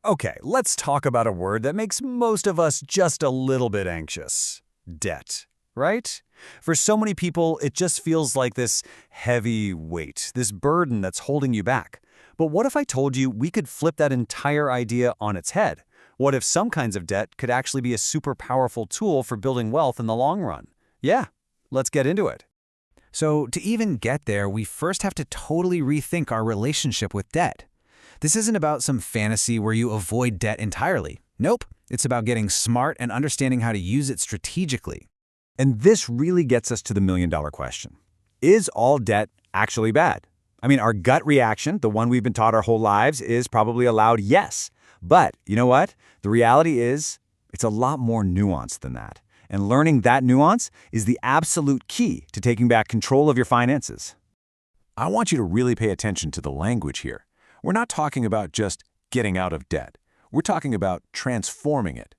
Okay, let's talk about a word that makes most of us just a little bit anxious. Debt, right? For so many people, it just feels like this heavy weight, this burden that's holding you back. But what if I told you we could flip that entire idea on its head? What if some kinds of debt could actually be a super powerful tool for building wealth in the long run? Yeah, let's get into it. So to even get there, we first have to totally rethink our relationship with debt. This isn't about some fantasy where you avoid debt entirely. Nope, it's about getting smart and understanding how to use it strategically. And this really gets us to the million-dollar question. Is all debt actually bad? I mean, our gut reaction, the one we've been taught our whole lives, is probably a loud yes. But you know what? The reality is, it's a lot more nuanced than that. And learning that nuance is the absolute key to taking back control of your finances. I want you to really pay attention to the language here. We're not talking about just getting out of debt. We're talking about transforming it.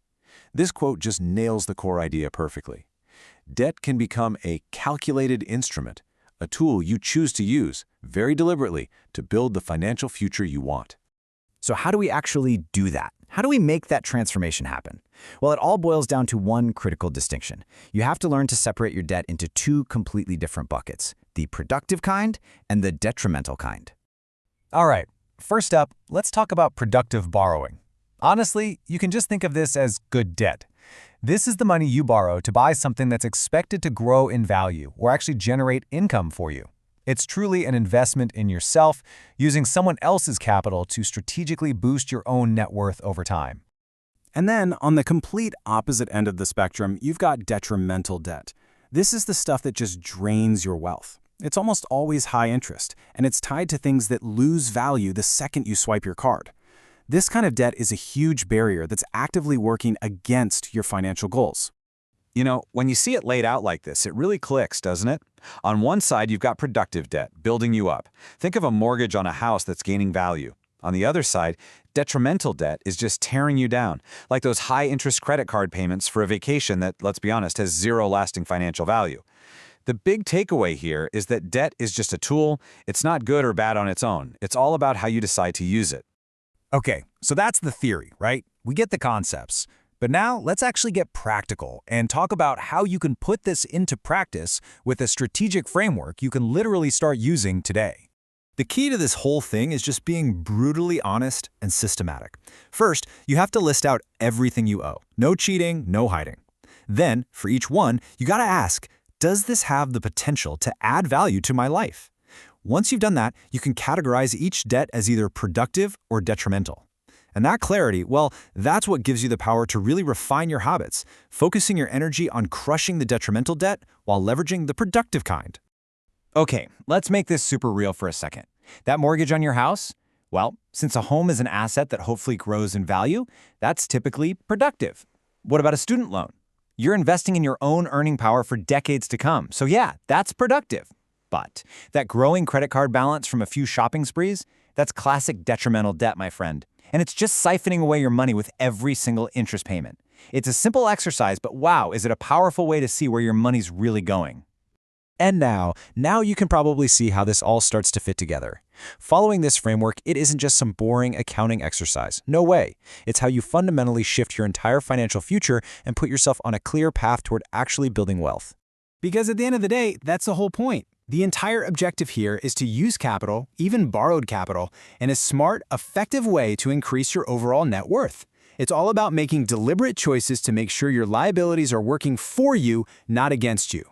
This quote just nails the core idea perfectly. Debt can become a calculated instrument, a tool you choose to use very deliberately to build the financial future you want. So how do we actually do that? How do we make that transformation happen? Well, it all boils down to one critical distinction. You have to learn to separate your debt into two completely different buckets, the productive kind and the detrimental kind. All right, first up, let's talk about productive borrowing. Honestly, you can just think of this as good debt. This is the money you borrow to buy something that's expected to grow in value or actually generate income for you. It's truly an investment in yourself, using someone else's capital to strategically boost your own net worth over time. And then, on the complete opposite end of the spectrum, you've got detrimental debt. This is the stuff that just drains your wealth. It's almost always high interest, and it's tied to things that lose value the second you swipe your card. This kind of debt is a huge barrier that's actively working against your financial goals. You know, when you see it laid out like this, it really clicks, doesn't it? On one side, you've got productive debt, building you up. Think of a mortgage on a house that's gaining value. On the other side, detrimental debt is just tearing you down, like those high-interest credit card payments for a vacation that, let's be honest, has zero lasting financial value. The big takeaway here is that debt is just a tool. It's not good or bad on its own. It's all about how you decide to use it. Okay, so that's the theory, right? We get the concepts. But now let's actually get practical and talk about how you can put this into practice with a strategic framework you can literally start using today. The key to this whole thing is just being brutally honest and systematic. First, you have to list out everything you owe. No cheating, no hiding. Then, for each one, you gotta ask, does this have the potential to add value to my life? Once you've done that, you can categorize each debt as either productive or detrimental. And that clarity, well, that's what gives you the power to really refine your habits, focusing your energy on crushing the detrimental debt while leveraging the productive kind. Okay, let's make this super real for a second. That mortgage on your house? Well, since a home is an asset that hopefully grows in value, that's typically productive. What about a student loan? You're investing in your own earning power for decades to come, so yeah, that's productive. But that growing credit card balance from a few shopping sprees, that's classic detrimental debt, my friend. And it's just siphoning away your money with every single interest payment. It's a simple exercise, but wow, is it a powerful way to see where your money's really going. And now you can probably see how this all starts to fit together. Following this framework, it isn't just some boring accounting exercise. No way. It's how you fundamentally shift your entire financial future and put yourself on a clear path toward actually building wealth. Because at the end of the day, that's the whole point. The entire objective here is to use capital, even borrowed capital, in a smart, effective way to increase your overall net worth. It's all about making deliberate choices to make sure your liabilities are working for you, not against you.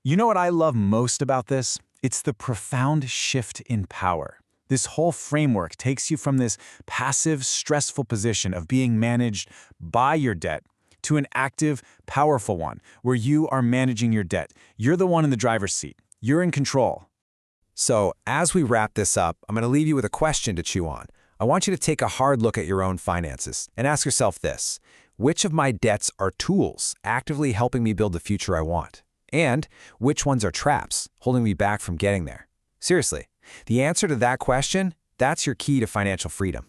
You know what I love most about this? It's the profound shift in power. This whole framework takes you from this passive, stressful position of being managed by your debt to an active, powerful one where you are managing your debt. You're the one in the driver's seat. You're in control. So, as we wrap this up, I'm going to leave you with a question to chew on. I want you to take a hard look at your own finances and ask yourself this: which of my debts are tools actively helping me build the future I want? And which ones are traps holding me back from getting there? Seriously, the answer to that question, that's your key to financial freedom.